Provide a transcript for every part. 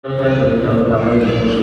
Bismillahirrahmanirrahim.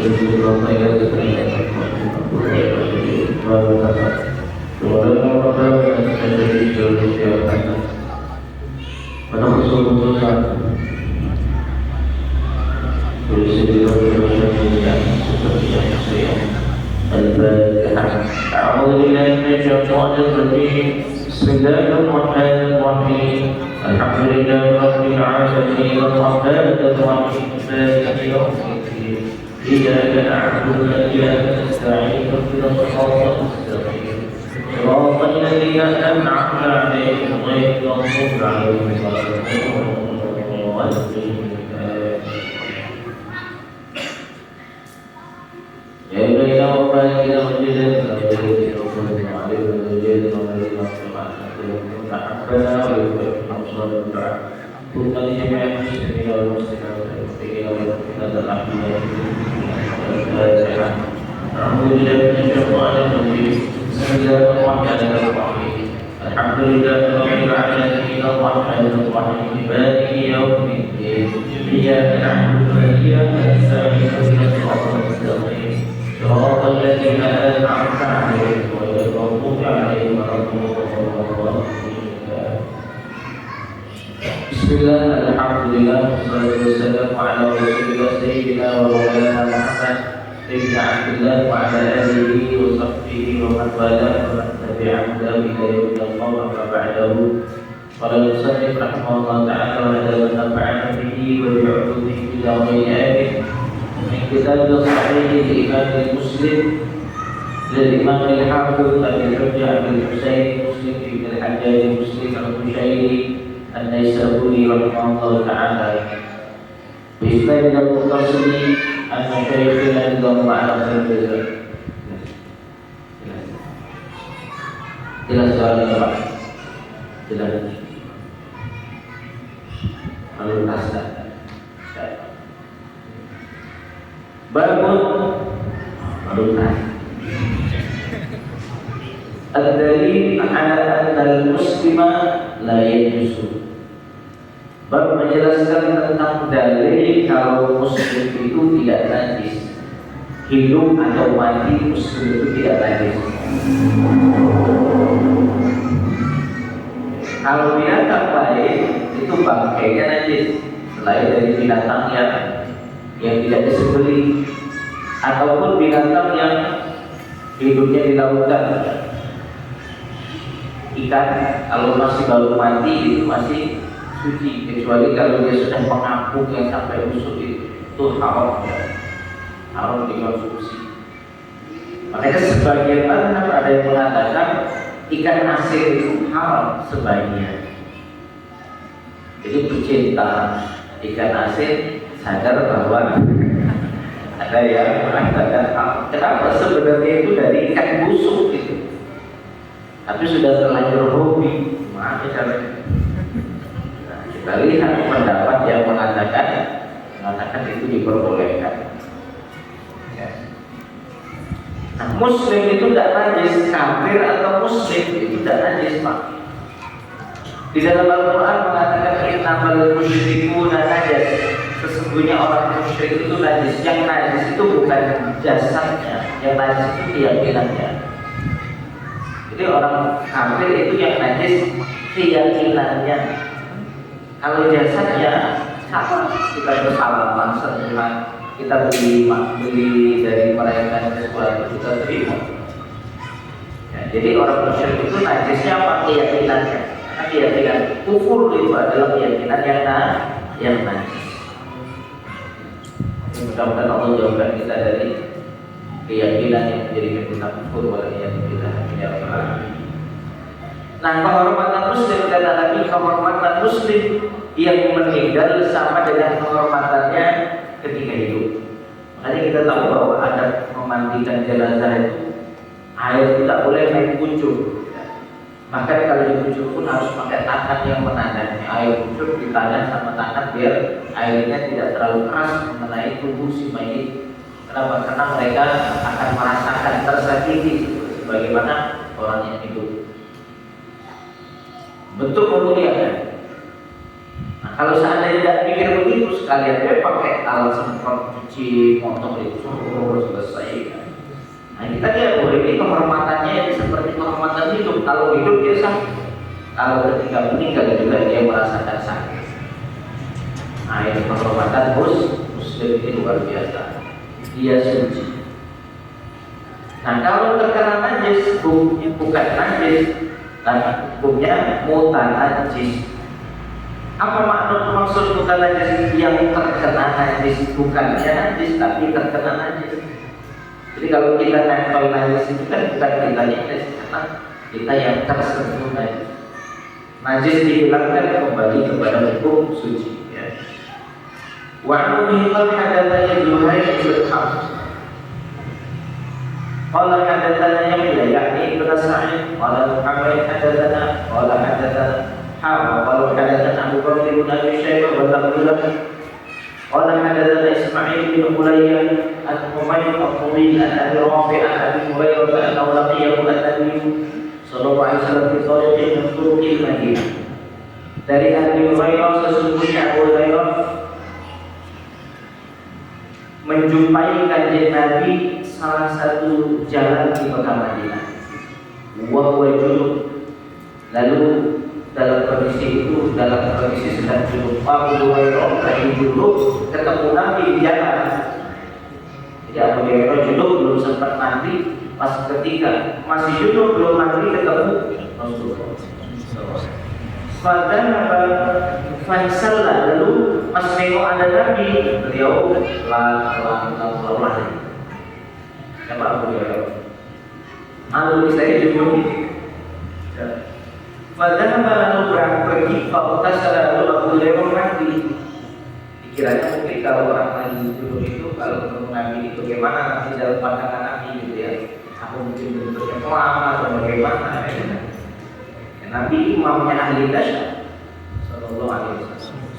Alhamdulillahirabbil alamin arrahmanir rahim maliki yaumiddin iyyaka na'budu wa iyyaka nasta'in ihdinas siratal mustaqim siratal ladzina an'amta 'alaihim ghairil maghdubi 'alaihim waladdallin. Ya ilahi rabbana ila wajhika Bismillah, alhamdulillah, wassalatu wassalamu ala rasulillah sayyidina wa maulana Muhammad ibn Abdullah wa ala alihi wa sahbihi wa man wala wa man tabi'ahum ila yaumil qiyamah wa ba'dahu. Qala al-musannif rahimahullah ta'ala wa la nafa'ana bihi wa bi'ulumihi ila ghayrihi min kitab as-sahih al-Imam Muslim للإمام الحافظ أبي الحجة أبي الحسين مسلم بن الحجاج مسلم القشيري النيسابوري رحمه الله تعالى بإسناد المتصل أن شيخنا الله على خير الجزاء. Jelas soalnya Pak? Jelas. Lalu nasta. Bangun. Lalu nasta. Ad-dalil ala anna al-muslima la yajuzu. Bab menjelaskan tentang dalil kalau muslim itu tidak najis. Hidup atau mati muslim itu tidak najis. Kalau binatang baik itu bangkainya najis, selain dari binatang yang tidak disembelih ataupun binatang yang hidupnya di lautan. Ikan kalau masih baru mati itu masih suci, kecuali kalau dia sudah mengapung yang sampai busuk itu haram, haram dikonsumsi. Makanya sebagian mazhab ada yang mengatakan ikan asin itu haram sebagian. Jadi pecinta ikan asin sadar bahwa ada yang mengatakan kenapa sebenarnya itu dari ikan busuk gitu. Tapi sudah terlanjur hobi, maaf ya caranya. Nah, kita lihat pendapat yang mengatakan itu diperbolehkan. Ya. Nah, muslim itu tidak najis, kafir atau muslim itu tidak najis, Pak. Di dalam Al-Quran mengatakan innamal musyrikuna najas. Sesungguhnya orang musyrik itu najis. Yang najis itu bukan jasadnya, yang najis itu keyakinannya. Jadi orang kafir itu yang najis keyakinannya. Kalau jasadnya sama, kita bersalaman sentuhan, kita beli dari mereka sesuatu kita terima. Ya, jadi orang musyrik itu najisnya apa? Keyakinannya. Karena keyakinan kufur itu adalah keyakinan yang najis. Mudah-mudahan Allah jauhkan kita dari keyakinan yang menjadikan kita kufur waliyadzubillah. Nah, kehormatan muslim kata Nabi, kehormatan muslim yang meninggal sama dengan kehormatannya ketika hidup. Makanya kita tahu bahwa ada memandikan jenazah itu air tidak boleh naik pucuk. Bahkan kalau dipucuk pun harus pakai tangan yang menahan. Air pucuk di tangan sama tangan biar airnya tidak terlalu keras mengenai tubuh si mayit. Kenapa? Karena mereka akan merasakan tersakiti sebagaimana orang yang hidup. Bentuk pemuliaan. Nah, Kalau seandainya tidak pikir begitu, sekalian dia pakai alat semprot cuci motor itu selesai. Nah kita lihat bahwa ini kehormatannya seperti kehormatan hidup. Kalau hidup dia sakit, kalau ketika meninggal juga dia merasakan sakit. Nah ini kehormatan muslim ini luar biasa. Dia suci. Nah kalau terkena najis, bukan najis, tapi hukumnya mutanajis. Apa maksud bukan najis? Yang terkena najis bukannya najis, tapi terkena najis. Jadi kalau kita nempel najis itu kan bukan kita yang najis, karena kita yang tersentuh najis. Najis dihilangkan kembali kepada hukum suci. Ya. Wa nuhilal hadatsanya Zuhair bin Harb. Qala hadatsana Yahya yakni ibn Sa'id, qala Muhammad hadatsana, qala hadatsana Qala hadatsana Abu Bakr bin Abi Syaibah wa Abdullah. Qala hadatsana Ismail bin Ulayya an-Humayd al-Tawil an Abi Rafi' an Abi Hurairah annahu laqiyahu an-Nabiy sallallahu alaihi wasallam fi tariqin min turuqil Madinah. Dari Abi Hurairah sesungguhnya Abu Hurairah menjumpai kanjeng Nabi salah satu jalan di kota Madinah. Wa huwa junub. Lalu dalam kondisi sedang junub, Abu Hurairah lagi junub ketemu Nabi di jalan. Jadi Abu Hurairah junub belum sempat mandi, pas ketika masih junub belum mandi ketemu Rasulullah. Fansalla, lalu pas nengok ada Nabi, beliau lari. Siapa Abu Hurairah? Lalu saya junub. Fadhahaba lalu pergi, faghtasala lalu Abu Hurairah mandi. Dikiranya mungkin kalau orang lagi junub itu kalau ketemu Nabi itu bagaimana nanti dalam pandangan Nabi gitu ya. Aku mungkin bentuknya kelam atau bagaimana ya. Nabi imamnya ahli dasyat sallallahu alaihi wasallam.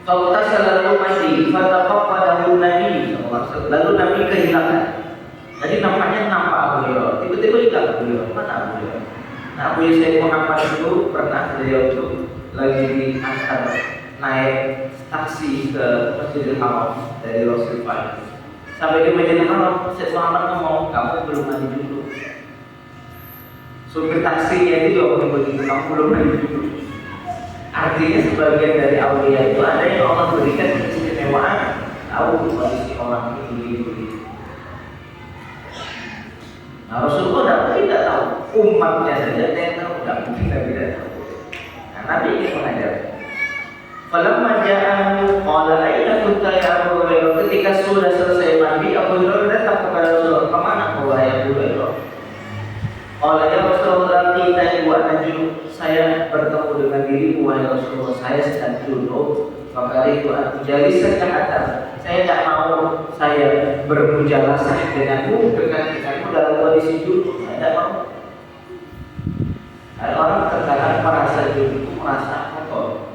Faghtasala lalu mandi, fataqabbadahu Nabi sallallahu alaihi wasallam. Lalu Nabi kehilangan. Jadi nampak Abu Hurairah. Tiba-tiba hilang Abu Hurairah. Mana Abu Hurairah? Nah, Abu Yusuf Muhammad itu pernah beliau itu lagi diantar naik taksi ke Masjidil Haram dari Rasulullah. Sampai di Masjidil Haram, Syekh Muhammad ngomong, kamu belum mandi dulu. Supir taksinya itu juga begitu, kamu belum mandi dulu. Artinya sebagian dari aulia itu ada yang Allah berikan keistimewaan, tahu kondisi orang ini. Nah, Rasulullah tidak tahu, umatnya saja yang tahu, tidak mungkin tidak tahu. Nah, Nabi ini mengajar. Falamma ja'ahu qala aina kunta ya Abu Hurairah. Ketika sudah selesai mandi, Abu Hurairah datang kepada Rasulullah. Kemana kau wahai Abu Hurairah? Qala ya Rasulullah kita wa najun. Saya bertemu dengan dirimu wahai Rasulullah. Saya sedang junub. Maka itu aku jadi sekehatan. Saya tidak mau saya bermujalasah denganmu dalam kondisi junub. Saya tidak mau. Ada orang terkadang merasa junub itu merasa kotor.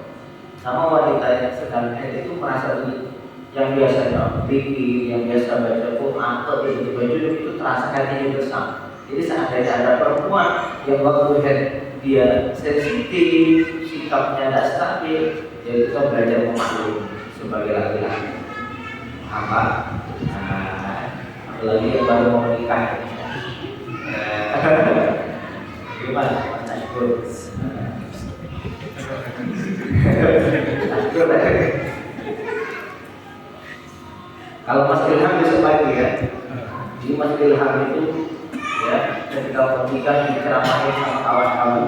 Sama wanita yang sedang haid itu merasa begitu. Yang biasanya pikir, yang biasa baca Quran atau tiba-tiba junub itu terasa hatinya bersama. Jadi seandainya ada perempuan yang waktu haid dia sensitif, sikapnya tidak stabil, ya kita belajar memaklumi sebagai laki-laki. Apa? Nah, apalagi yang baru mau menikah. Gimana? Takut. Kalau Mas Ilham bisa pagi ya. Jadi Mas Ilham itu ya ketika mau nikah diceramahin sama kawan-kawan.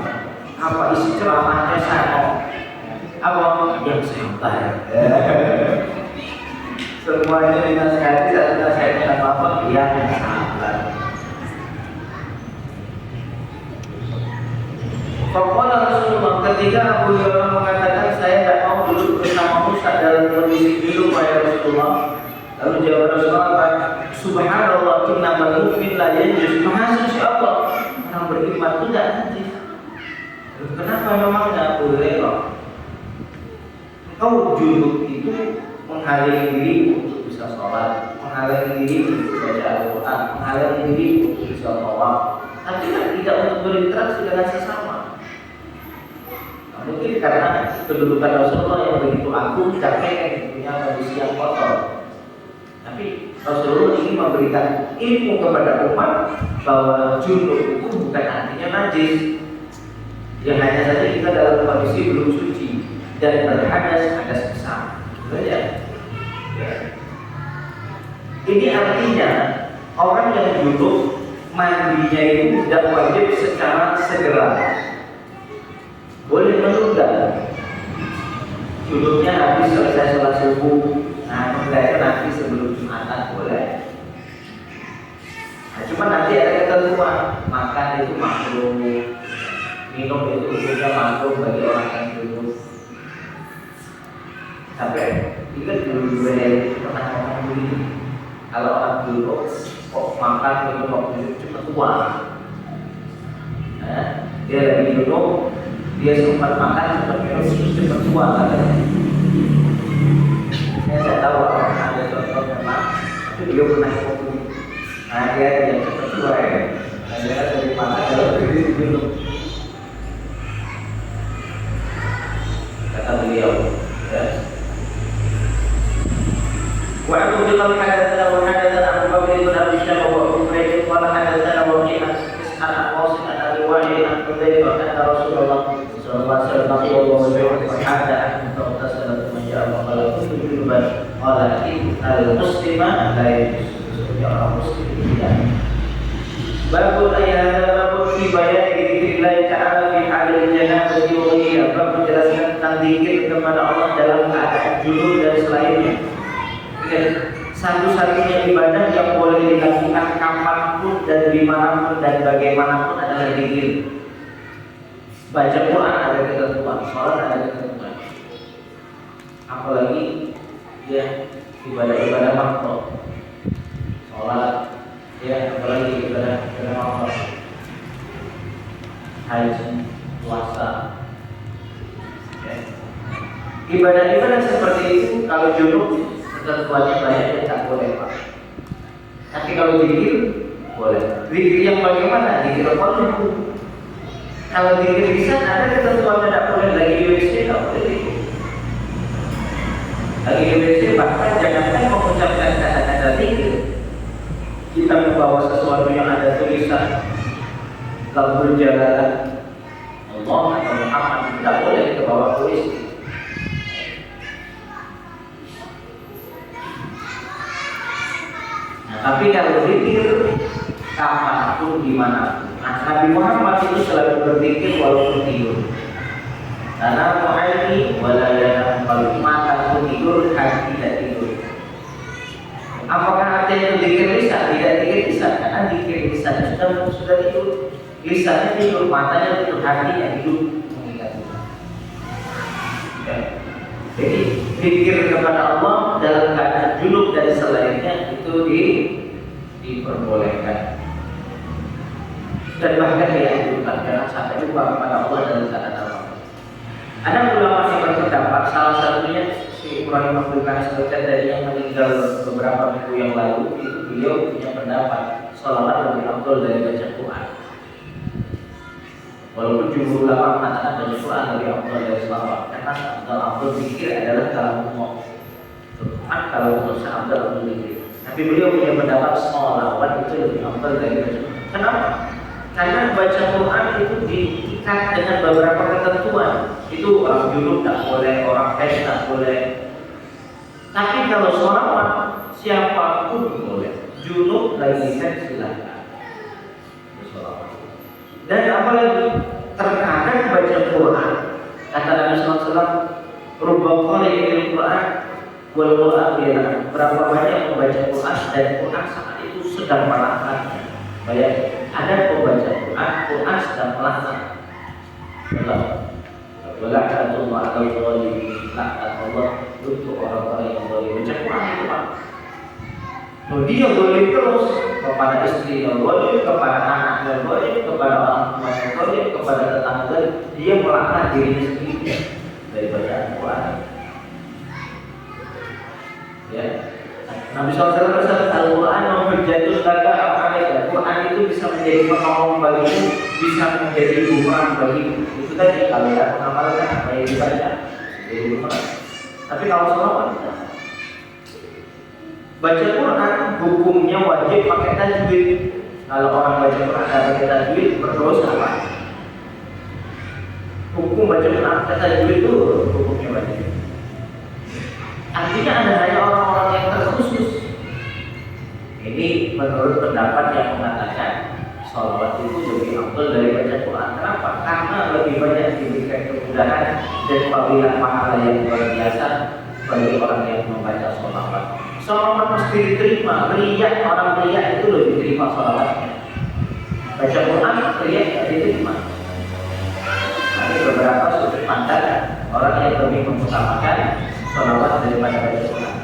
Apa isi ceramahnya saya? Apa yang sabar? Semuanya dinasihati, dinasihati apa? Yang sabar. Faqala Rasulullah ketika Abu Hurairah mengatakan saya tidak mau duduk bersamamu dalam kondisi dulu wahai Rasulullah. Lalu jawab Rasulullah, Subhanallah innamal mu'min la yanjus. Maha suci Allah, orang beriman itu tidak najis. Kenapa memangnya Abu Hurairah? Engkau junub itu menghalangi diri untuk bisa sholat, menghalangi diri untuk baca Al-Quran, menghalangi diri untuk bisa tawaf, tapi tidak untuk berinteraksi dengan sesama. Mungkin karena kedudukan Rasulullah yang begitu agung, capek punya kondisi yang kotor. Tapi Rasulullah ingin memberikan ilmu kepada umat bahwa junub itu bukan artinya najis. Yang hanya saja kita dalam kondisi belum suci dan hadas besar. Ya. Ini artinya orang yang junub mandinya itu tidak wajib secara segera. Boleh menunda. Junubnya habis selesai sholat subuh. Nah, itu nanti sebelum Jumatan boleh. Nah, cuma nanti ada ketentuan, makan itu makruh, minum itu juga makruh bagi orang yang junub. Sampai ingat dulu yang pernah ngomong begini, kalau orang junub kok makan minum waktu itu cuma tua. Nah, dia lagi junub, dia sempat makan sempat minum cepat tua katanya. Saya tahu orang ada contoh memang, tapi dia pernah ngomong. Nah, dia yang cepat tua ya. Nah, dia dari mana kalau berdiri dulu. Kata beliau, ya. Wa aku bilang hadatsana wa hadatsana Abu Bakar bin Abi Syaibah wa Abu Quraisy qala hadatsana wa Qiyas an Qasim an Abi Wa'il an Hudzaifah anna Rasulullah sallallahu alaihi wasallam hadda an tawassala man ja'a qala junuban qala innal muslima la yajuz orang muslim tidak. Babul ayat babul fi bayan dzikrillah ta'ala fi halil janabati wa ghayriha. Bab menjelaskan tentang zikir kepada Allah dalam keadaan junub dan selainnya. Satu-satunya ibadah yang boleh dilakukan kapanpun dan dimanapun dan bagaimanapun adalah zikir. Baca Quran ada ketentuan, sholat ada ketentuan. Apalagi ya ibadah-ibadah makruh, sholat, ya apalagi ibadah makruh, haji, puasa. Ya. Ibadah-ibadah seperti itu kalau junub ketentuannya banyak yang tak boleh pak. Tapi kalau zikir boleh. Zikir yang bagaimana? Zikir qalbu. Kalau zikir lisan ada ketentuannya tak boleh. Lagi di WC tak boleh zikir. Lagi di WC bahkan jangankan mengucapkan kata-kata zikir. Kita membawa sesuatu yang ada tulisan lafzul jalalah Allah atau Muhammad tidak boleh kita bawa tulis. Tapi kalau zikir kapanpun dimanapun. Nah, Nabi Muhammad itu selalu berzikir walaupun tidur. Karena mu'ayni walayana kalau mata pun tidur, hati tidak tidur. Apakah artinya itu zikir lisan? Tidak zikir lisan. Karena zikir lisan sudah tidur. Lisannya tidur, matanya tidur, hatinya tidur mengingat. Ya. Jadi zikir kepada Allah dalam keadaan junub dan selainnya itu diperbolehkan dan bahkan dianjurkan jangan sampai lupa kepada Allah dalam keadaan Allah. Ada ulama yang berpendapat, salah satunya si Ibrahim Abdul Qasim dari yang meninggal beberapa minggu yang lalu, itu beliau punya pendapat sholawat lebih afdal dari baca Quran. Walaupun jumhur ulama mengatakan baca Quran lebih afdal dari sholawat, karena afdal afdal zikir adalah kalamullah. Quran kalau untuk afdal afdal zikir. Tapi beliau punya pendapat sholawat itu lebih afdal dari baca Quran. Kenapa? Karena baca Quran itu diikat dengan beberapa ketentuan. Itu orang junub tak boleh, orang haid tak boleh. Tapi kalau sholawat siapapun boleh. Junub lagi haid silakan. Dan apalagi terkadang baca Quran, kata Nabi SAW, rubah qari'il Quran wal Quran bilah. Berapa banyak membaca Quran dan Quran saat itu sedang melaknatnya. Bayang, ada pembaca Quran sedang melaknat. Wala'atullah al-zalimin, laknat Allah untuk orang-orang yang zalim. Baca Quran itu Pak. Dia zalim terus kepada istri yang zalim, kepada anak yang zalim, kepada orang tua yang zalim, kepada tetangga. Dia melaknat dirinya sendiri dari bacaan Quran. Ya. Nabi SAW bersabda, Al-Quran hujjatul laka aw 'alaika. Quran itu bisa menjadi penolong bagimu, bisa menjadi bumerang bagimu. Itu tadi kalau tidak mengamalkan apa yang dibaca jadi bumerang. Tapi kalau sholawat tidak. Baca Quran hukumnya wajib pakai tajwid. Kalau orang baca Quran tidak pakai tajwid berdosa Pak. Hukum baca Quran pakai tajwid itu hukumnya wajib. Artinya ada hanya orang-orang yang terkhusus. Ini menurut pendapat yang mengatakan sholawat itu lebih afdal dari baca Quran. Kenapa? Karena lebih banyak diberikan kemudahan dan fadilah pahala yang luar biasa bagi orang yang membaca sholawat. Sholawat mesti diterima. Riya, orang riya itu lebih diterima sholawatnya. Baca Quran riya tidak diterima. Ada beberapa sudut pandang orang yang lebih mengutamakan sholawat daripada baca Quran.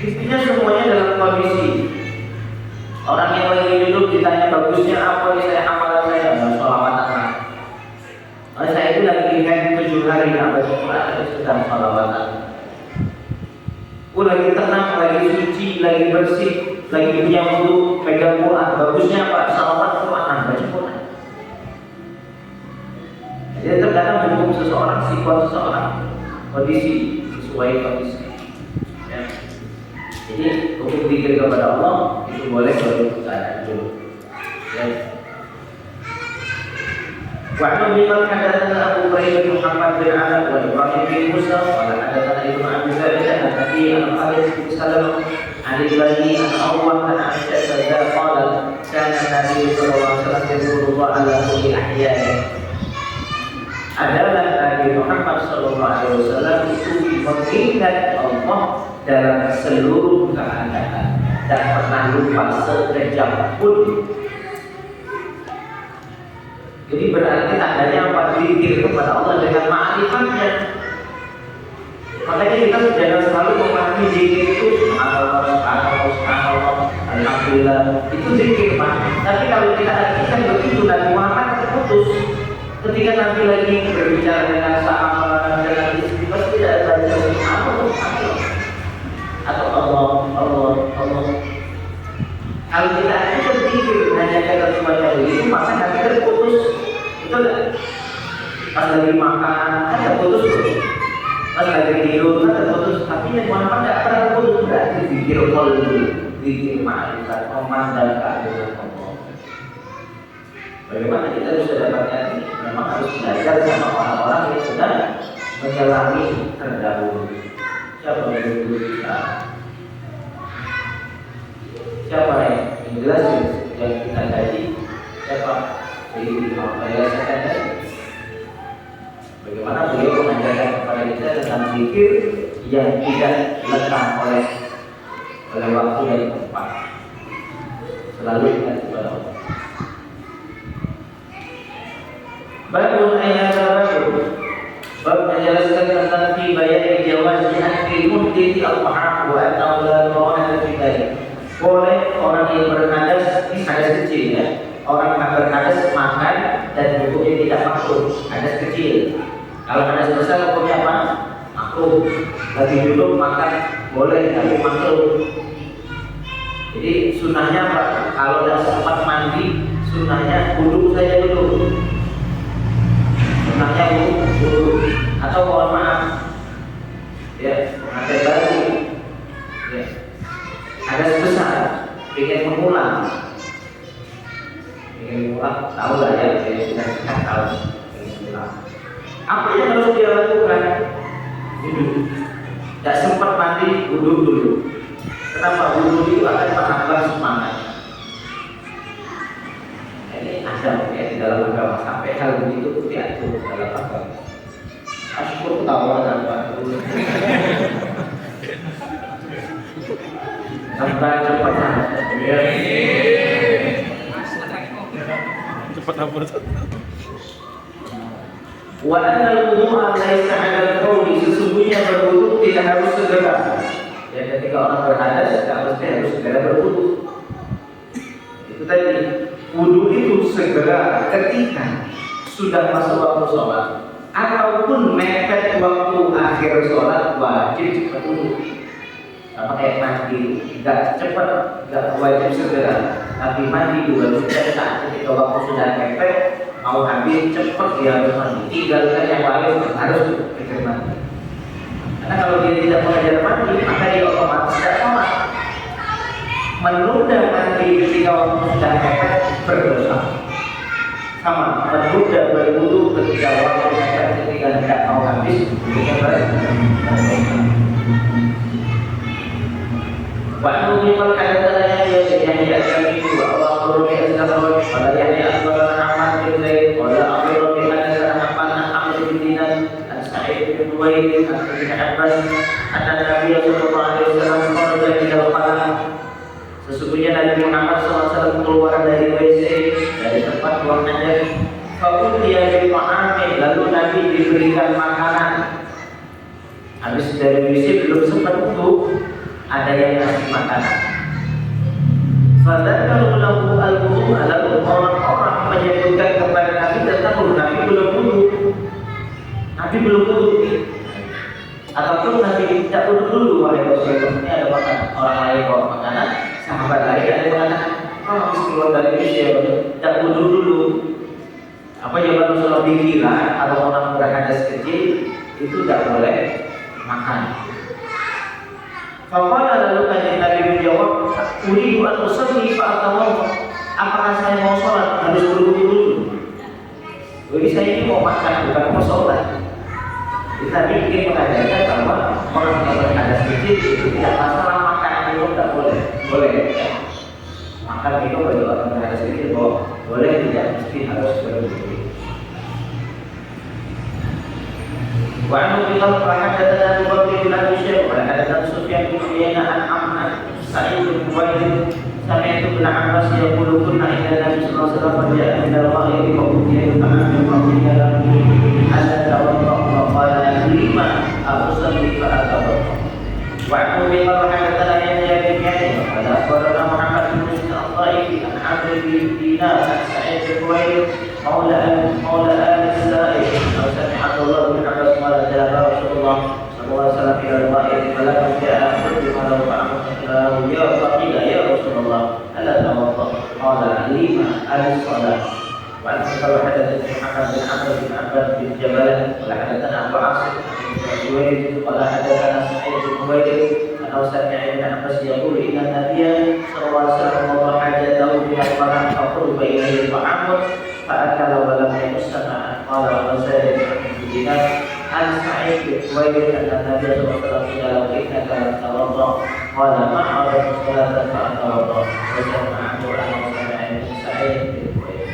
Intinya semuanya dalam kondisi. Orang yang lagi duduk ditanya bagusnya apa nih saya amalan saya sholawat apa? Saya itu lagi ingat 7 hari nggak baca Quran itu sedang sholawatan. Lagi tenang, lagi suci, lagi bersih, lagi punya wudu, pegang Quran. Bagusnya apa? Sholawat Quran, baca Quran. Jadi terkadang hukum seseorang, sifat seseorang, kondisi sesuai kondisi. Ya. Jadi untuk zikir kepada Allah itu boleh kalau kita dulu. Ya. Wa biman hadatsana Abu Bakar bin Muhammad bin Ala wa Ibrahim bin Musa wa hadatsana Ibnu Abi Zaidah an-Nabi al-Harith bin Salam Ali Bani al-Awwal an Aisyah radhiyallahu qala kana Nabi sallallahu alaihi wasallam yaqulu ala kulli ahyani. Adalah Nabi Muhammad sallallahu alaihi wasallam itu mengingat Allah dalam seluruh keadaan dan pernah lupa sekejap pun. Jadi berarti tandanya apa? Zikir kepada Allah dengan ma'rifatnya. Makanya kita jangan selalu memahami zikir itu subhanallah, alhamdulillah, itu zikir Pak. Tapi kalau kita artikan begitu Nabi Muhammad terputus. Ketika Nabi lagi berbicara dengan sahabat dengan istri, pasti tidak baca Allah atau Allah. Kalau kita itu berpikir hanya kata semacam itu, maka nanti terputus. Itu enggak? Pas lagi makan, kan terputus tuh. Pas lagi tidur, kan terputus. Tapi yang Muhammad tidak pernah terputus. Berarti zikir qalbi, zikir ma'rifat, memandang keagungan Allah. Bagaimana kita bisa dapatnya ini? Memang harus belajar sama orang-orang yang sudah menyelami terdahulu. Siapa yang dulu kita? Siapa yang jelas yang kita kaji? Siapa? Jadi membahasakan bagaimana beliau mengajarkan kepada kita tentang zikir yang tidak lekang oleh waktu dan tempat. Selalu ingat kepada Allah. Babun ayat bab menjelaskan tentang bayar jawaz akil muhdith al-mahaq wa at-tawla wa al-fitari. Boleh orang yang berhadas, ini hadas kecil ya. Orang yang berhadas makan dan hukumnya tidak makruh, hadas kecil. Kalau hadas besar hukumnya apa? Makruh. Lagi duduk makan boleh, tapi makruh. Jadi sunnahnya apa? Kalau tidak sempat mandi, sunnahnya wudhu saja dulu. Sunnahnya wudhu. Atau mohon maaf, ya, pengantin baru, ya, hadas besar, ingin mengulang, tahu lah ya, sudah tahu, ingin mengulang. Apa yang harus dia lakukan? Wudhu. Tidak sempat mandi, wudhu dulu. Kenapa? Wudhu itu akan menambah semangat. Ini ada ya di dalam agama, sampai hal begitu diatur dalam agama. Asyukur tahu apa? Sampai cepat. Cepat apa? Wa anal wudu'a laisa 'ala al-qawli, sesungguhnya berwudu tidak harus segera. Ya, ketika orang berhadas harus segera berwudu. Itu tadi, wudu itu segera ketika sudah masuk waktu sholat ataupun mepet waktu akhir sholat wajib cepat wudu. sama kayak mandi, nggak cepat, nggak wajib segera, tapi mandi juga bisa saat ketika waktu sudah mepet, mau habis cepat dia harus mandi, tinggalkan yang lain harus kejar mandi. Karena kalau dia tidak mengajar mandi, maka dia otomatis tidak sholat. Menunda mandi ketika waktu sudah mepet berdosa. Sama menunda berwudu ketika waktu mepet ketika tidak mau habis juga berdosa. Waktu mimpi kata-katanya yang diajarkan itu Allah berdoa azza pada yang diatur Muhammad bin Zaid pada Abu bin Hanbal Ahmad bin Dinar Sa'id bin Uwaid bin Abbas anna Nabi sallallahu alaihi wasallam kharaja min al-qalam. Sesungguhnya Nabi Muhammad SAW keluar dari WC, dari tempat buang hajat. Fautiya bi ta'amin, lalu Nabi diberikan makanan. Habis dari WC belum sempat wudu, ada yang ngasih makanan. Fadzakaru lahu al-wudu, lalu orang-orang menyebutkan kepada Nabi tentang Nabi belum wudu. Nabi belum wudu. Ataupun Nabi tidak wudu dulu, wahai Rasulullah, ini ada makanan. Orang lain bawa makanan, sahabat lain ada yang mengatakan, habis keluar dari Indonesia, tidak wudu dulu. Apa jawaban Rasulullah? Dikira atau orang berhadas kecil itu tidak boleh makan. Faqala lalu kanjeng Nabi menjawab, uridu an usalli fa atawadda. Apakah saya mau sholat harus berwudu dulu? Jadi saya ini mau makan bukan mau sholat. Kita ingin mengajarkan bahwa orang yang berhadas kecil itu tidak masalah makan minum tidak boleh, boleh. Makan minum bagi orang berhadas kecil boleh, tidak mesti harus berwudu. Wa anu biqal hadatsana Abu Bakr bin Abi Syaibah wa hadatsana Sufyan bin Uyainah an Amr Sa'id bin Uwaid sami'tu bin Abbas yaqulu kunna ila Nabi sallallahu alaihi wasallam ja'a min al-ghaib wa utiya ta'amun wa utiya lahu hadza tawadda wa qala lima usalli fa atawadda. Wa anu biqal hadatsana Yahya bin Yahya wa akhbarana Muhammad bin Muslim al-Dhaifi an Amr bin Dinar an Sa'id bin Uwaid مولى آل السائل أو سمع عبد الله بن عباس قال جاء رسول الله صلى الله عليه وسلم إلى الغائب فلما جاء قدم له فأمره يا فقيل يا رسول الله ألا توضأ قال لما الصلاة. وعن قال حدثني محمد بن عمرو بن عباس بن جبل قال حدثنا أبو عاصم بن جويد قال حدثنا سعيد بن جويد أنه سمع ابن عباس يقول إن النبي صلى الله عليه وسلم وضع حاجته من القرآن فقرب إليه الطعام فأكل ولم يمس معه. قال وزاد بن دينار عن سعيد بن جويد أن النبي صلى الله عليه وسلم قال له إنك لم تتوضأ قال ما أردت الصلاة فأتوضأ. وسمعه أنه سمع من سعيد بن جويد.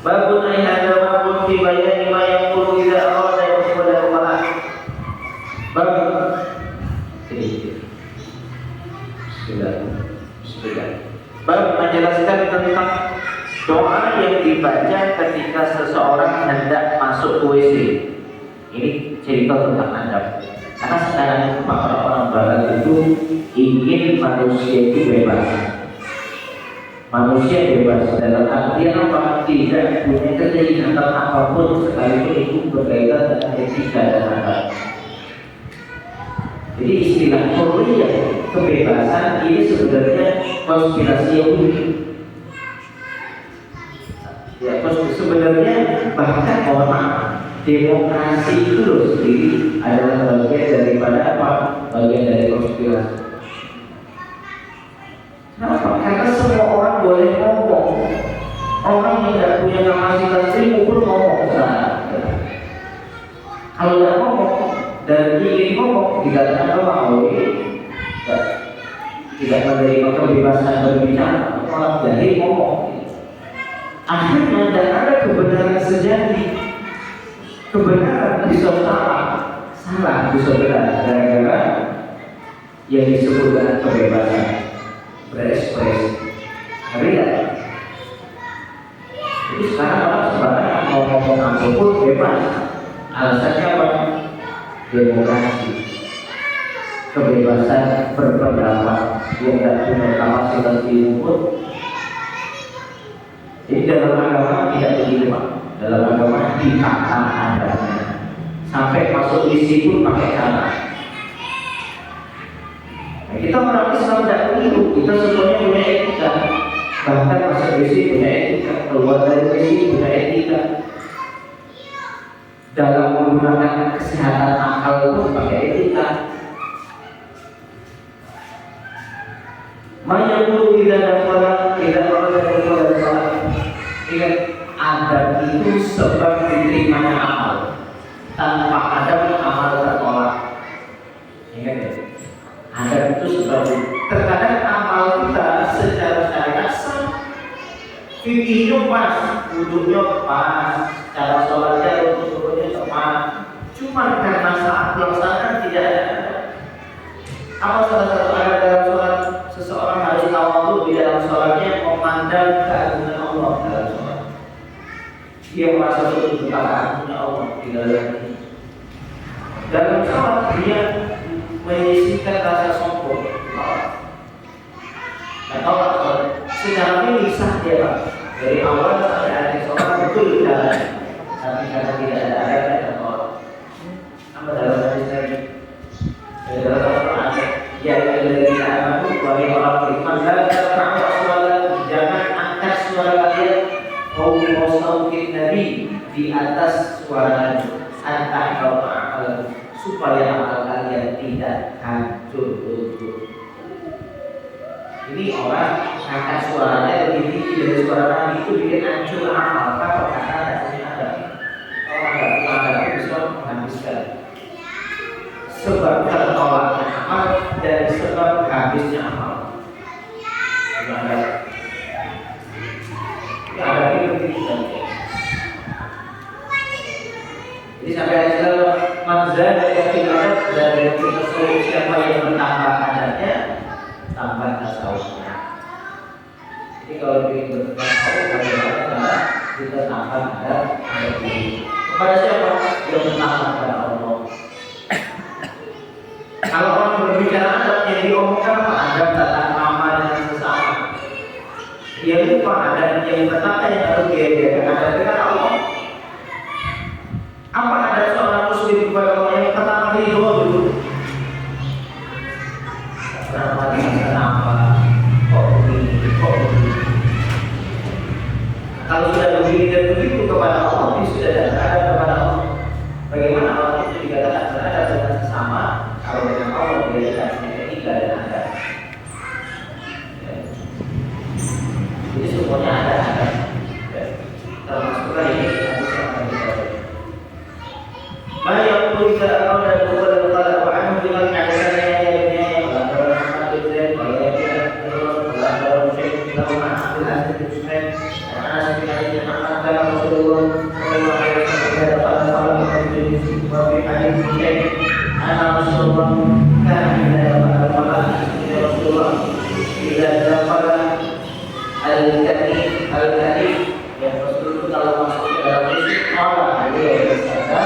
باب أي هذا باب في بيان ما يقول إذا أراد يدخل الصلاة. Bab Bab menjelaskan tentang doa yang dibaca ketika seseorang hendak masuk WC. Ini cerita tentang adab. Karena sekarang itu orang-orang barat itu ingin manusia itu bebas. Manusia bebas dalam artian apa? Tidak punya keterikatan apapun sekalipun itu berkaitan dengan etika dan adab. Jadi istilah hurriyah, kebebasan ini sebenarnya konspirasi Yahudi. Ya, sebenarnya bahkan mohon maaf, demokrasi itu loh sendiri adalah bagian daripada apa? Bagian dari konspirasi. Kenapa? Karena semua orang boleh ngomong. Orang yang tidak punya kapasitas ilmu pun ngomong. Kalau tidak ngomong dan ingin ngomong dikatakan bahwa tidak menerima kebebasan berbicara, orang jahil ngomong. Akhirnya tidak ada kebenaran sejati. Kebenaran bisa salah bisa benar gara-gara yang disebut dengan kebebasan berekspresi. Tidak. Jadi sekarang orang sembarangan mau ngomong apapun bebas. Alasannya apa? Demokrasi, kebebasan berpendapat yang tidak punya kapasitas ilmu pun. Jadi dalam agama tidak begitu Pak. Dalam agama ditata adabnya. Sampai masuk isi pun pakai cara. Nah, kita orang Islam tidak keliru, kita semuanya punya etika. Bahkan masa besi punya etika, keluar dari besi punya etika. Dalam menggunakan kesehatan akal itu pakai etika. Mayakulu tidak ada sholat, tidak ada sholat. Ingat, adab itu sebab diterimanya amal. Tanpa adab amal tertolak. Ingat ya, adab itu sebab. Terkadang amal kita secara syariat sah, fikihnya pas, wudhunya pas, cara sholatnya rukunnya tepat. Cuma karena saat pelaksanaan tidak ada. Apa salah satu adab dalam sholat? Seseorang harus tawadhu di dalam sholatnya, memandang keagungan Allah dalam sholat. Dia merasa betul keagungan Allah di dalam sholat. Dia menyisihkan rasa sombong. Atau secara lisan dia Pak, dari awal sampai akhir sholat betul jalan. Tapi karena tidak ada adab dan sholat. Apa dalam hadis tadi? Dalam Al-Quran, ya dari amanah wahai orang beriman, jangan angkat suara kalian fawqa sautin nabi, di atas suara Nabi, supaya amal kalian tidak hancur lebur. Ini orang angkat suaranya lebih tinggi dari suara Nabi, itu bikin hancur amal. Apa kata punya adab? Orang nggak punya adab bisa menghabiskan. Sebab tertolaknya amal dan sebab habisnya amal. Ada ini. Jadi sampai hasil manzar dari tidak dari seluruh siapa yang bertambah adanya, tambah tasawufnya. Jadi kalau ingin bertasawuf, bagaimana kita tambah adab diri. Kepada siapa? Yang bertambah kepada Allah. Kalau orang berbicara adab yang diomongkan apa? Adab tata krama dengan sesama. Dia lupa adab yang pertama yang harus dia jaga, adab dengan Allah. Apa adab seorang muslim kepada Allah yang pertama ridho dulu? Kenapa? Kok begini? Kalau sudah begini dan begitu kepada Allah, dia sudah ada kepada Allah. Bagaimana Allah itu dikatakan berada dengan sesama? Kalau dengan Allah dia dikasih etika dan adab. Jadi semuanya ada. Termasuk ini hadis yang akan kita baca. Banyak pun kita akan dan kepada Quran dengan kaitannya yang berlaku dan kalau kita berlaku kita mengambil hasil Muslim karena sebenarnya akan Rasulullah sallallahu alaihi wasallam pada salam wa fi hadis ini ana Rasulullah kana pada Rasulullah tidak dapat al-karim yang Rasulullah kalau masuk ke dalam Islam dia berkata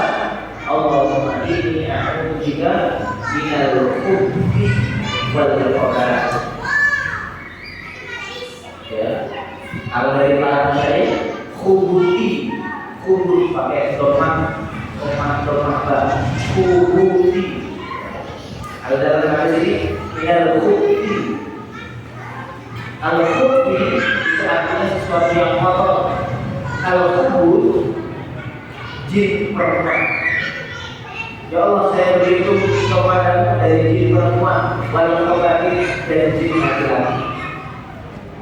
Allahumma inni a'udzubika minal khubuthi wal khaba'ith. Ya. Kalau dari para syekh khubuthi pakai domah khubuthi. Kalau dalam hadis ini minal khubuthi. Kalau khubuthi itu artinya sesuatu yang kotor. Kalau khubuth jin perempuan. Ya Allah, saya berlindung kepadamu dari jin perempuan, wal khaba'ith dan jin laki-laki.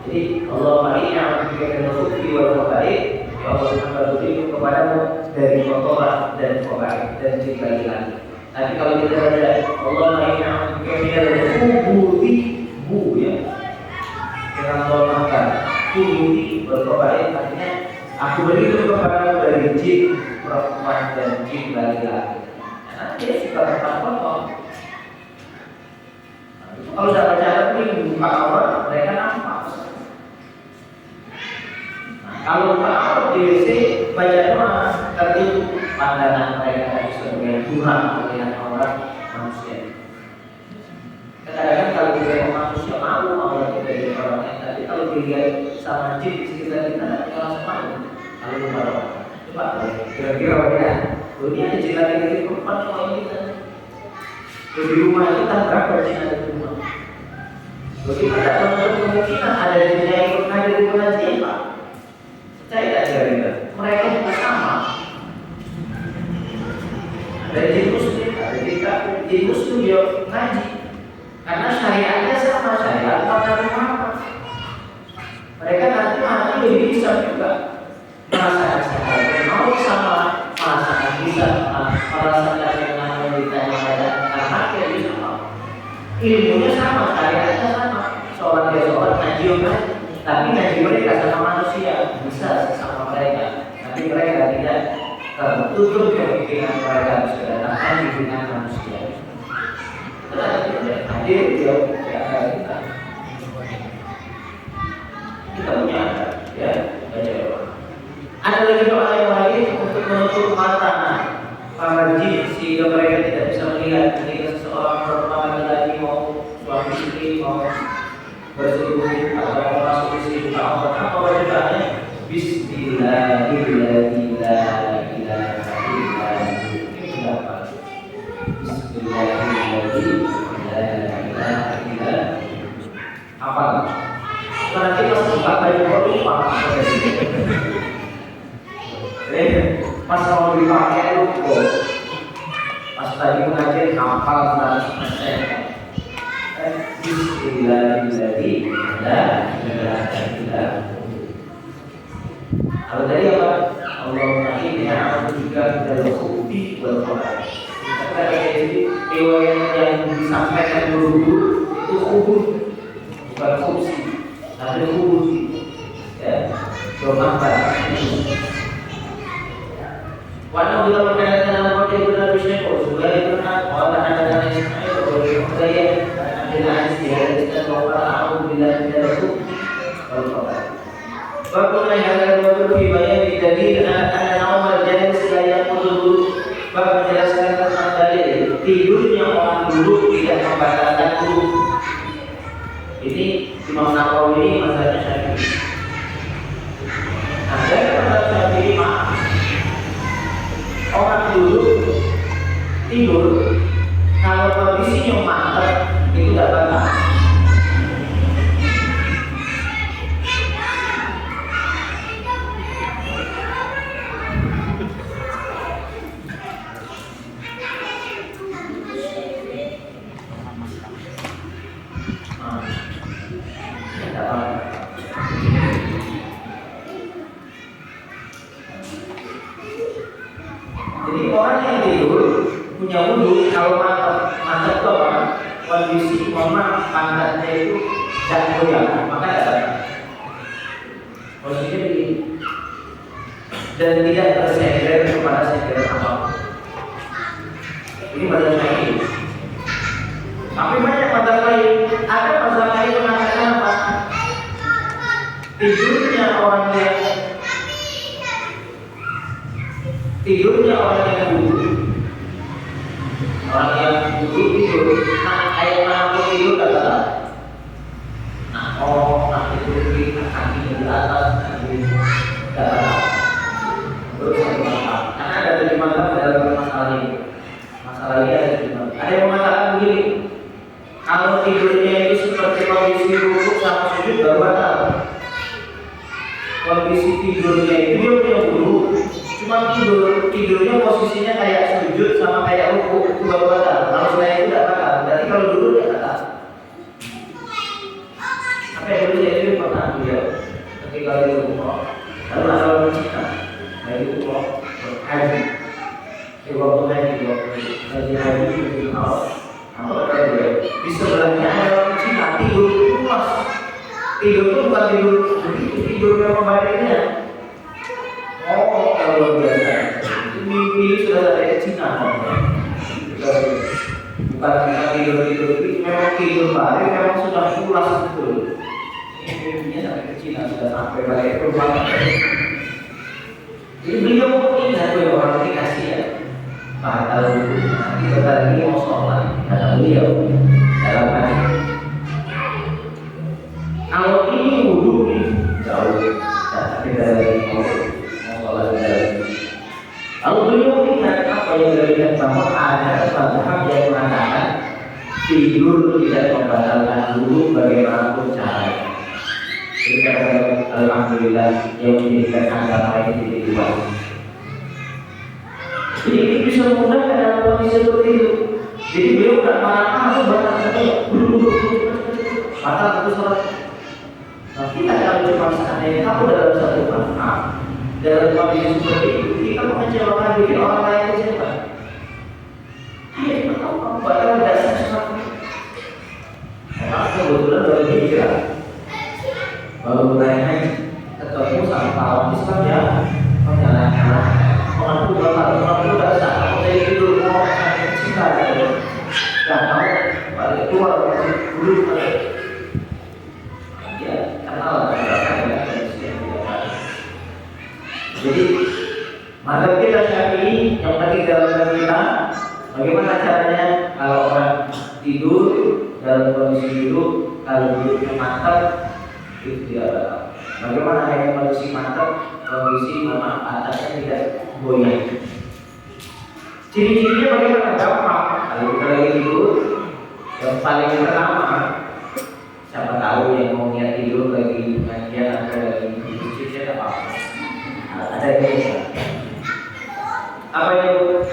Jadi Allah ma'inya memberikan rezeki wal khaba'ith. Ya Allah, saya berlindung kepadamu dari kotoran dan khaba'ith dan jin laki-laki. Tapi kalau kita baca Allah ma'inya memberikan khubuthi bu ya, dengan tolongkan khubuthi wal khaba'ith artinya aku berlindung kepadamu dari jin perempuan dan jin laki-laki. Dia suka bertambah. Kalau sudah baca ini buka awal, mereka nampak. Kalau buka awal di WC baca doa, tapi pandangan mereka sebagai kurang melihat orang manusia. Kadang-kadang kalau kita manusia malu kita jadi orang lain, tapi kalau dilihat sama jin sekitar kita langsung malu. Kalau buka doa, coba kira-kira bagaimana? Dunia ada jin laki-laki perempuan kalau kita di rumah kita berapa jin ada di rumah? tidak menutup kemungkinan ada jin yang ikut hadir di pengajian, Pak. Saya tidak cerita, mereka juga sama. Ada jin muslim, ada jin muslim dia ngaji, karena syariatnya sama, syariat Nabi Muhammad. Mereka nanti mati lebih bisa juga merasakan syariat mau sama, merasakan bisa, merasakan yang namanya ditanya pada karena dia bisa mau. Ilmunya sama, syariatnya sama. Sholat dia sholat, ngaji juga, tapi ngaji mereka sama manusia bisa sama mereka, tapi mereka tidak tertutup kemungkinan mereka bisa datang haji dengan manusia. Hadir dia akan kita punya ya baca doa. Ada lagi doa yang lain untuk menutup mata para jin sehingga mereka tidak bisa melihat ketika seseorang perempuan lagi mau suami istri mau berselingkuh atau masuk istri apa bacaannya Bismillahirrahmanirrahim. Apa? Nanti pas buka baju lupa. Pas mau dipakai lupa. Pas tadi mengajar hafal 100%. Bismillahirrahmanirrahim. Kalau tadi apa? Allahumma inni a'udzubika minal khubuthi wal khaba'ith. Kata jadi riwayat yang disampaikan dulu itu khubut, bukan khubsi. Ada khubut, ya. Bermanfaat. Walau bila berkaitan dengan kode benar bisnya kok juga itu benar. Kalau ada yang Ismail boleh saya dengan istilah dan bahwa aku bila tidak itu berkata. Bagaimana yang ada waktu dibayar jadi anak nomor jadi sekalian dulu. Bab menjelaskan tentang dalil tidurnya orang dulu tidak membatalkan wudu. Ini Imam Nawawi ini mazhabnya Syafi'i. Nah, dari mazhab Syafi'i orang dulu tidur kalau kondisinya mantap itu tidak batal. Jadi orang yang tidur punya wudu kalau mantap itu apa? Kondisi memang pantatnya itu tidak goyang, maka tidak batal. Posisinya begini dan tidak tersender kepada sender apapun. Ini mazhab Syafi'i. Tapi banyak mazhab lain. Ada mazhab lain mengatakan apa? Tidurnya orang yang wudu, orang yang wudu tidur, air mana pun tidur tak batal. Tidur di kaki di atas, kaki tak batal. Terus satu masalah. Karena ada tujuh mazhab dalam masalah ini. Masalah ini ada tujuh mazhab. Ada yang mengatakan begini, kalau tidurnya itu seperti kondisi rukuk sama sujud baru batal. Kondisi tidurnya itu dia punya wudu. Cuma tidurnya posisinya kayak sujud sama kayak rukuk itu baru batal. Kalau selain itu tidak batal. Berarti kalau dulu tidak batal. Apa yang dulu saya itu pernah beliau ketika di rumah. Lalu ada orang Cina dari rumah berhaji. Di waktu haji di rumah. Apa kata beliau? Di sebelahnya ada orang Cina tidur pulas. Tidur itu bukan tidur memang badannya. Oh, kalau biasa mimpi sudah ada Cina, bukan tidur memang tidur balik memang sudah pulas betul. Mimpinya sampai ke Cina sudah sampai balik ke rumah. Jadi beliau ingat orang ini kasihan. Tahu nanti sebentar lagi mau sholat kata beliau dalam hati. Kalau ini wudu jauh, tapi dari mau sholat dari. Lalu beliau ingat apa yang beliau ingat bahwa ada mazhab yang mengatakan tidur tidak membatalkan wudhu bagaimanapun caranya. Jadi alhamdulillah yang menjadikan agama ini jadi luas. Jadi ini bisa mudah dalam kondisi seperti itu. Jadi beliau tidak marah-marah itu maka terus sholat. Nah, kita kalau cuma seandainya kamu dalam satu maaf dalam kondisi seperti itu, kita mengecewakan diri orang lain itu siapa? Iya, kamu bahkan tidak sesuatu. Nah, kebetulan baru hijrah, baru mulai ketemu sama kawan Islam ya, menjalankan mengaku mengaku dasar, aku dari tidur mau cinta gitu, dan mau balik keluar dulu balik, ya kenal jadi mata kita Syafi'i yang tadi dalam kita, bagaimana caranya kalau orang tidur dalam kondisi duduk, kalau duduknya mantap itu tidak batal. Bagaimana yang kondisi mantap, kondisi atasnya tidak goyang. Ciri-cirinya bagaimana? Gampang. Kalau kita lagi tidur, yang paling pertama, siapa tahu yang mau niat tidur lagi pengajian atau lagi di masjid apa? Ada yang apa itu?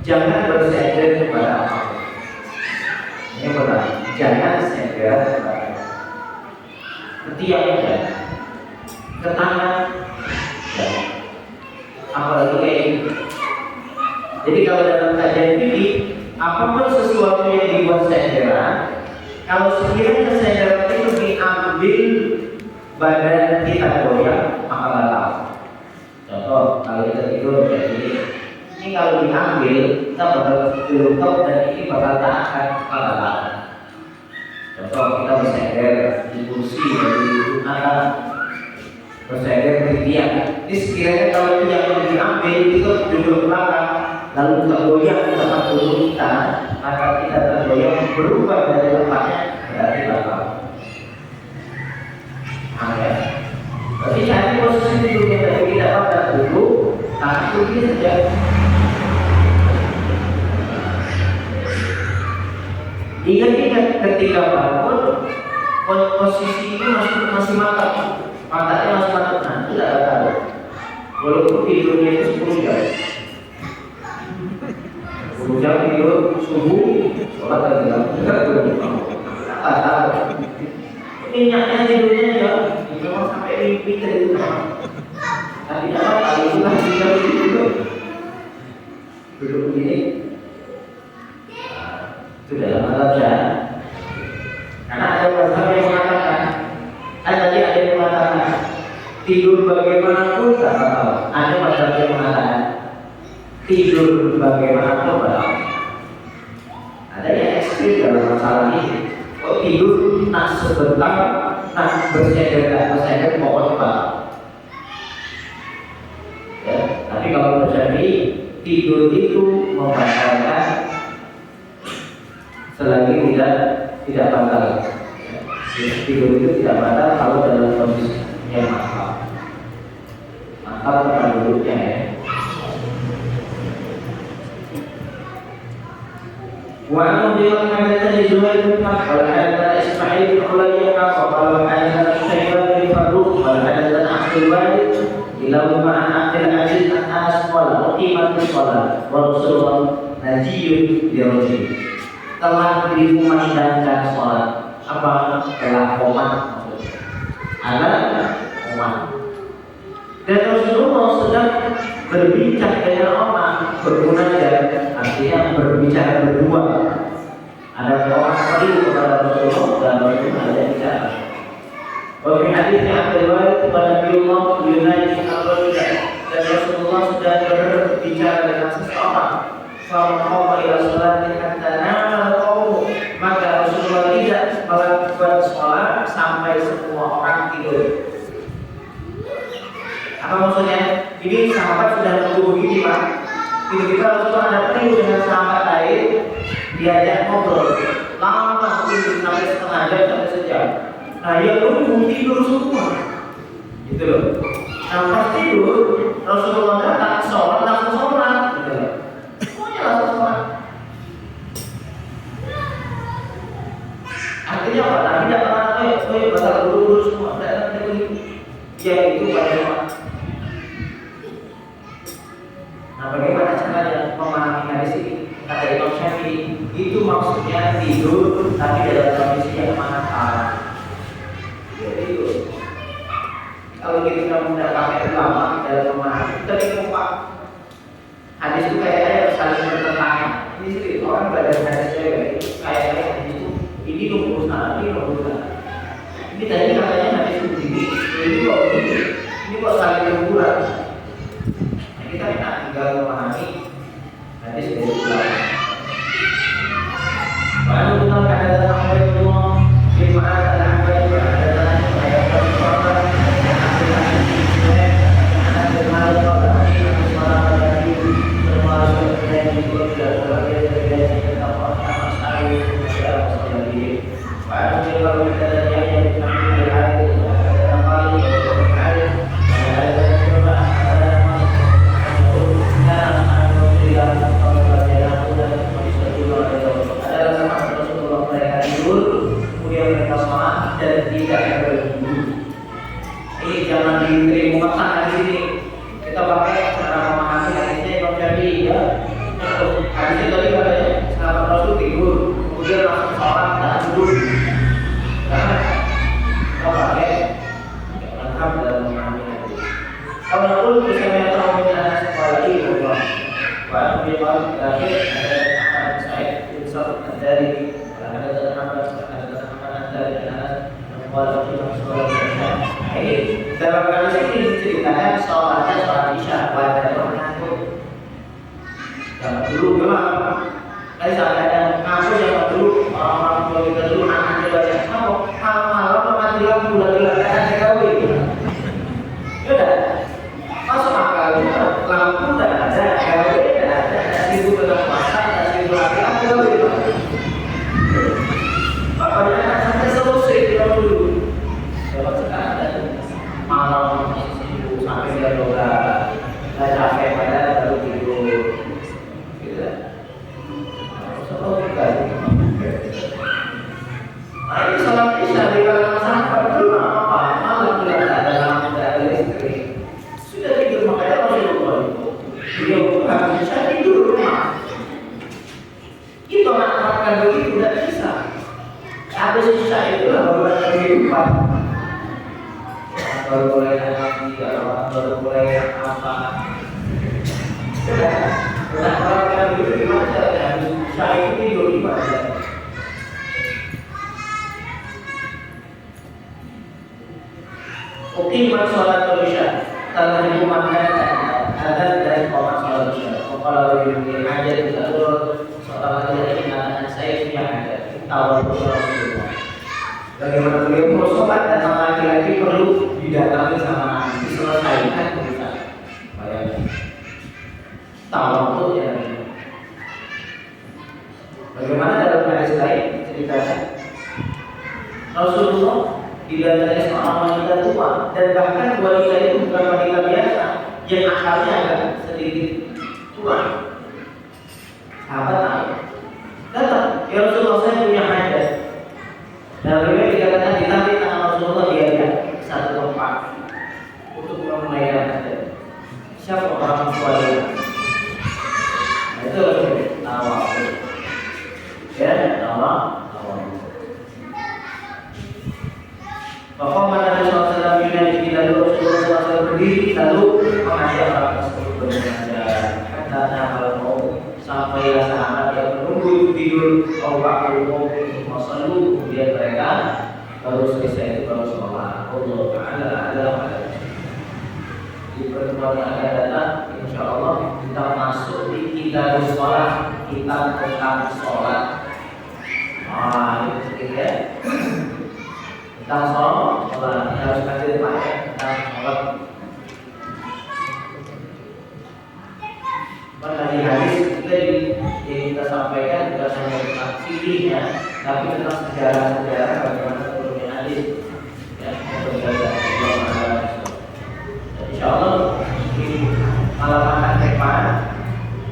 Jangan bersender kepada apapun. Ini benar. Jangan sender kepada ketiak dan ke tangan dan apalagi kayak gitu. Jadi kalau dalam kajian ini apapun sesuatu yang dibuat senderan, kalau sekiranya senderan itu diambil badan kita goyang maka batal. Contoh kalau kita tidur kayak gini, ini kalau diambil kita bakal dilungkup dan ini bakal tak akan batal. Contoh kita bersender di kursi di atas, bersender di tiang. Ini sekiranya kalau tiang yang diambil itu duduk belakang, lalu tergoyang di tempat duduk kita, maka kita tergoyang berubah dari tempatnya berarti batal. Oke. Tapi cari posisi duduknya dari tidak pada duduk, tapi duduknya saja. Ingat-ingat ketika bangun, posisi ini masih mantap, matanya masih mantap, nah tidak ada. Walaupun tidurnya itu 10 jam, 10 jam tidur subuh, sholat lagi tak tahu. Minyaknya tidurnya ya, memang sampai mimpi dari itu. Tapi tidak apa, itu lah tinggal duduk begini. Itu dalam mazhab. Karena ada mazhab yang mengatakan, tadi ada yang mengatakan tidur bagaimanapun tak batal. Ada mazhab yang mengatakan tidur bagaimanapun batal. Ada yang ekstrim dalam masalah ini. Kok tidur tak sebentar, tak bersender pokoknya batal. Ya, tapi kalau terjadi tidur itu membatalkan selagi tidak batal. Tidur itu tidak batal kalau dalam kondisi yang mantap. Mantap tempat duduknya ya. Wa anudil hadatan di Zuhair bin Harb wal hadatan Ismail bin Ulayya wal hadatan Syaiban bin Farruq wal hadatan Abdul Walid ila ma'an Abdul Aziz an Anas wal uqimat shalah wa Rasulullah najiyun bi rajul. Telah dikumandangkan sholat. Apa? Telah komat maksudnya. Ada komat. Dan Rasulullah sedang berbincang dengan orang, bermunajat, artinya berbicara berdua. Ada orang perlu kepada Rasulullah dan Rasulullah ada bicara. Bagi hadisnya Abdul Walid kepada Nabiullah Yunaji al-Rajulah, dan Rasulullah sedang berbicara dengan seseorang. Sama ila sholatin hatta nama al-qawm, maka Rasulullah tidak melakukan sholat sampai semua orang tidur. Apa maksudnya? Ini sahabat sudah menunggu begini Pak. Tiba-tiba Rasulullah ada perlu dengan sahabat lain, diajak ngobrol lama mungkin sampai setengah jam sampai sejam. Nah yang nunggu tidur semua, gitu loh. Nah pas tidur Rasulullah datang sholat langsung sholat, gitu loh. Artinya apa? Nabi tidak pernah batal guru semua. Tidak yang itu pada semua. Nah, bagaimana caranya memahami hadis ini? Kata Imam Syafi'i, itu maksudnya tidur tapi dalam kondisi yang manfaat. Jadi kalau kita tidak pakai ulama dalam memahami, kita lupa. Hadis itu kayaknya saling bertentangan. Ini sih orang belajar hadis kayaknya hadis itu ini nomor sana, ini nomor sana. Ini tadi katanya hadis itu ini kok ini kok saling berkurang. Nah, kita tinggal memahami hadis dari ulama. Baru kita ada sampai semua gimana ada dalam hadis ini diceritakan sholatnya sholat isya pada mengantuk. Zaman dulu memang, tapi saat ada ngaku zaman dulu orang-orang tua kita dulu anak-anak banyak ngaku malam mati lampu bulan-bulan ada gawe. Sudah masuk akal lampu dan ada gawe dan ada sibuk dengan masak dan sibuk lagi ada gawe. Bapaknya sampai selesai dulu. Kalau sekarang malam sibuk sampai dia doa, nggak capek pada baru tidur, gitu. Soal juga, nah ini salam isya di kalangan sahabat belum apa, malam tidak ada lampu, tidak ada listrik, sudah tidur makanya Rasulullah itu beliau bukan bisa tidur rumah. Kita makan begitu tidak bisa. Habis isya itu baru kehidupan. Baru mulai ngaji, baru mulai apa? Sudah orang yang tidur di mana? Habis isya itu tidur di mana? Oke, sholat isya. Telah dikumandangkan azan dari sholat isya. Kalau di hajat itu sholat isya ini saya punya hajat. Tahu Rasulullah. Bagaimana beliau sholat datang laki-laki perlu didatangi sama Nabi, diselesaikan urusan. Bayangkan. Tahu ya. Bagaimana dalam hadis lain ceritanya Rasulullah didatangi seorang wanita tua dan bahkan wanita itu bukan wanita biasa yang akalnya agak sedikit tua. Sahabat tahu. Datang, ya Rasulullah saya punya hajat. Dan beliau dikatakan ditarik tangan Rasulullah diajak satu tempat untuk menunaikan hajat. Siapa orang tua dia? Nah, itu awal. Ya, awal. Bahwa Nabi SAW Yunani lalu Rasulullah SAW berdiri lalu mengajak orang tersebut bernyanyi kata kalau mau sampai sahabat yang menunggu tidur Allah masalu kemudian mereka baru selesai itu baru sholat. Allah Taala ada di pertemuan yang akan datang insya Allah kita masuk di kitab sholat, kitab tentang sholat. Itu sedikit ya tentang sholat ini harus kasih pakai tentang sholat. Pada hadis kita sampaikan bukan hanya tentang fikihnya, tapi tentang sejarah-sejarah bagaimana turunnya hadis. Ya, insya Allah di malam makan depan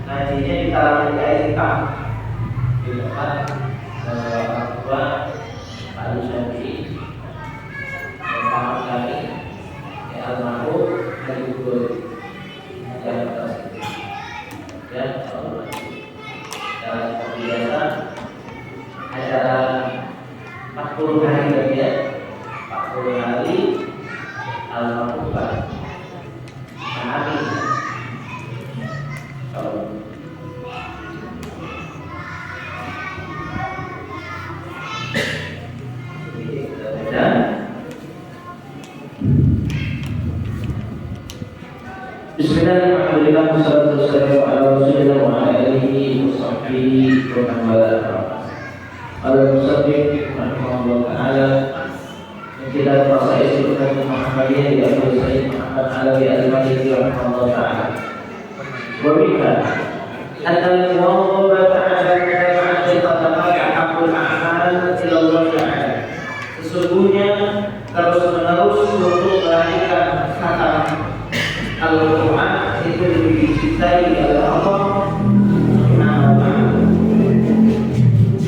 ngajinya di Tarawih di tempat orang tua 40 hari lagi ya. 40 hari Al-Maqubah. Amin. Bismillahirrahmanirrahim. Wassalatu wassalamu ala Rasulillah wa ala alihi wa sahbihi wa man wala. Al-Musaddiq rahimahullah ta'ala kita bahasa Islam Muhammadiyah di Abu Sayyid Muhammad Alawi Al-Maliki rahimahullah ta'ala. Wa minha anna al-muwadzabata 'ala al-jama'ati qadamati ahabbul a'mal ila Allah ta'ala. Sesungguhnya terus-menerus untuk melakukan khatam Al-Quran itu lebih dicintai oleh Allah Subhanahu wa ta'ala.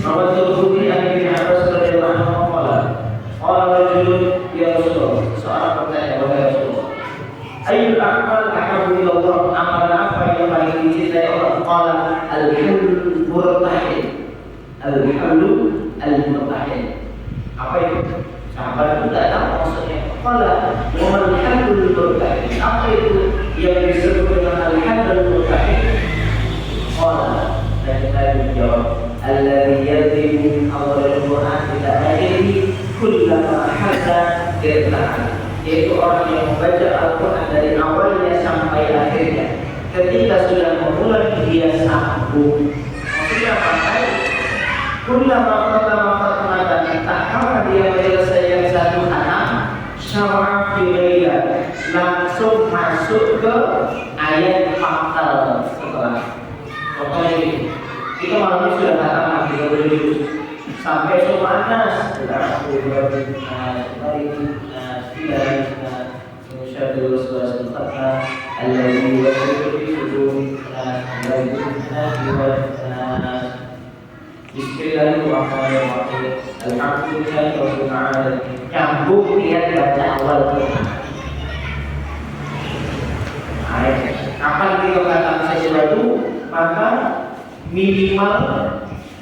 Rawatul Ibn Abbas radhiyallahu anhu qala rajulun ya Rasulullah, seorang bertanya wahai Rasulullah, ayyul a'mal ahabbu ila Allah, amalan apa yang paling dicintai Allah? Qala al-halul murtahid. Al-halul al-murtahid. Apa itu? Sahabat itu tidak tahu maksudnya. Qala wa mal halul murtahid. Apa itu yang disebut dengan al-halul murtahid? Qala, dan Nabi menjawab, alladhi yadri min awalil Quran ila akhirih kullama hadda irta'an, yaitu orang yang membaca Al-Quran dari awalnya sampai akhirnya, ketika sudah memulai dia sambung. Maksudnya apa? Kullama khatama khatmatan, tak kalah dia menyelesaikan satu khatam, syara'a fi ghailah, langsung masuk ke ayat fatal setelah. Contohnya ini, kita malam ini sudah katakan 30 juz sampai surah An-Nas, sudah Bismillahirrahmanirrahim. Alhamdulillahirabbil alamin. Nyambung niat baca awal Quran. Kapan kita katakan sesuatu, maka minimal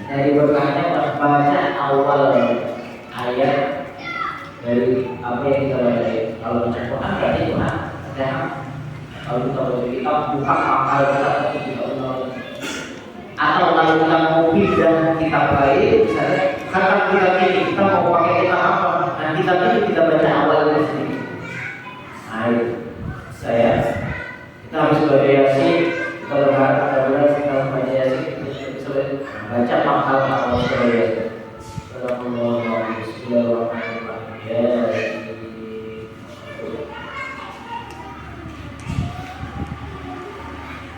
dari berkahnya baca awal ayat dari apa yang kita baca. Kalau baca Quran berarti Quran. Kalau kita baca kitab buka akal kita atau kalau kita mau pindah kitab lain, misalnya kata kitab ini kita mau pakai kitab apa, nah kitab itu kita baca awalnya sendiri. Saya kita harus baca Yasin, kita berharap kita baca Yasin, kita bisa baca makal awal surah Yasin. Bismillahirrahmanirrahim.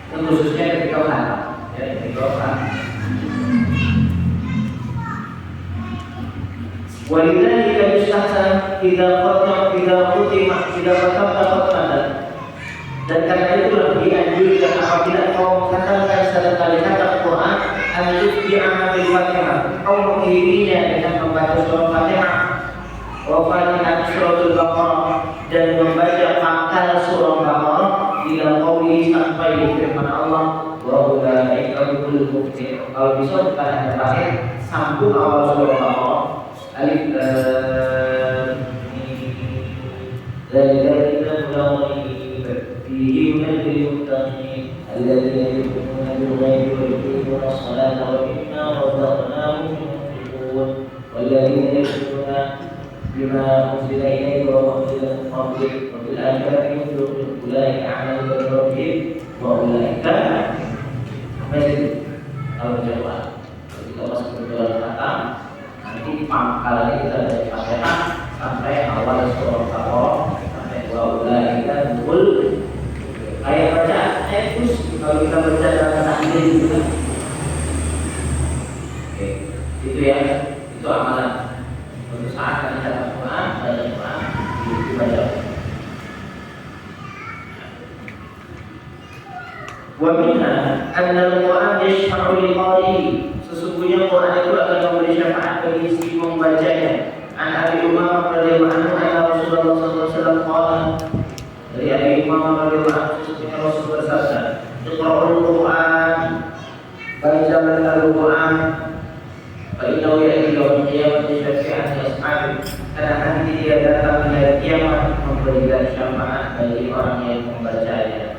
Dan khususnya ketika khatam, ya ketika khatam. Walidzalika yustahsan idza khatamta khatmatan. Dan karena itulah dianjurkan apabila kau mengatakan satu kali kata Quran, an-yusbi'a bil Fatihah, kau mengiringinya dengan membaca surah Fatihah, wa Fatihah suratul Baqarah, dan membaca pangkal surah Baqarah ila qauli sampai firman Allah, wa ulaika humul muflihun. Kalau bisa bukan yang terakhir, sambung awal surah Baqarah, alif lam mim, dzalika al-kitabul فيه هدى للمتقين الذين يؤمنون بالغيب ويقيمون الصلاة ومما رزقناهم ينفقون والذين يؤمنون بما أنزل إليك وما أنزل من قبلك وبالآخرة هم يوقنون أولئك على هدى من ربهم وأولئك masih kalau jawab kita masuk ke dalam kata nanti pangkalnya kita dari Fatihah sampai awal surah Baqarah sampai wa ulaika humul. Kayak baca etus kalau kita baca dalam tahdir juga. Oke, itu ya, itu amalan. Untuk saat kami baca Quran, itu baca. Wa minha anna al-Quran yashfa'u liqari'i. Sesungguhnya Quran itu akan memberi syafaat bagi si pembacanya. An Abi Umamah radhiyallahu anhu anna Rasulullah sallallahu alaihi wasallam qala, dari Abi Umamah radhiyallahu anhu Rasul bersabda, "Iqra'ul Qur'an, bacalah Al-Qur'an, fa innahu ya'ti yaumil qiyamati syafi'an memberikan syafaat bagi orang yang membacanya.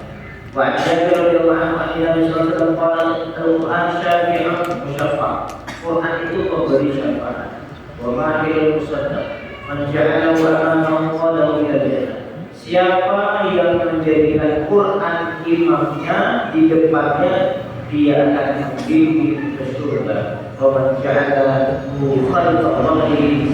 Wa Jabir radhiyallahu anhu an Nabi sallallahu alaihi wasallam qala al-Qur'an syafi'un musyafa'. Quran itu pemberi syafaat. Wa mahirul musaddaq man ja'alahu amamahu qalahu ila jannah. Siapa yang menjadikan Quran imamnya di depannya, dia akan membimbing ke surga. Wa man ja'alahu khalfahu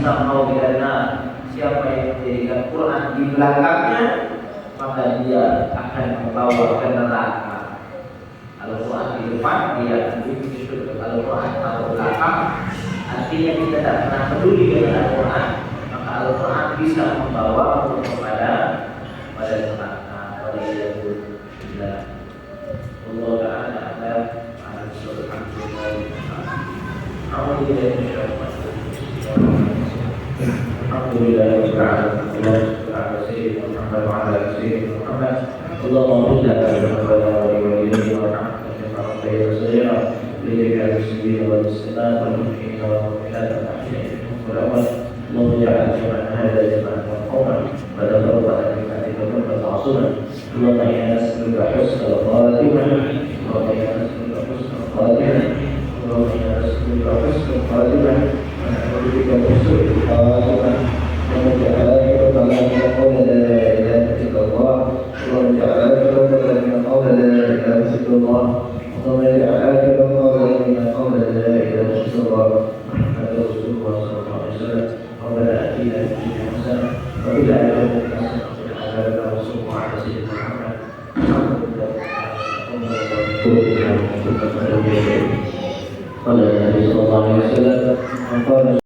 samau ila nar. Siapa yang menjadikan Quran di belakangnya, maka dia akan membawa ke neraka. Kalau Quran di depan, dia akan membimbing ke surga. Kalau Quran di belakang, artinya kita tidak pernah peduli dengan Al-Quran, maka Al-Quran bisa membawa kepada neraka. Pada yang Allah Taala ada pada surat Al-Quran. Allahumma لجميع المسلمين والمسلمات والمؤمنين والمؤمنات الأحياء منهم والأموات. اللهم اجعل جمعنا هذا جمعا مرحوما وتفرقنا من بعده فرقة معصوما. اللهم إنا نسألك حسن الخاتمة. اللهم إنا نسألك حسن الخاتمة. اللهم إنا نسألك حسن الخاتمة ونعوذ بك من سوء الخاتمة. اللهم اجعل آخر كلامنا قول لا إله إلا الله. اللهم اجعل آخر كلامنا قول لا إله إلا الله. اللهم اجعل آخر قولنا قول لا إله إلا الله محمد رسول الله صلى الله عليه وسلم. ربنا آتنا في الدنيا حسنة وفي الآخرة حسنة وقنا عذاب النار. وصلى الله على سيدنا محمد. قال النبي صلى الله عليه وسلم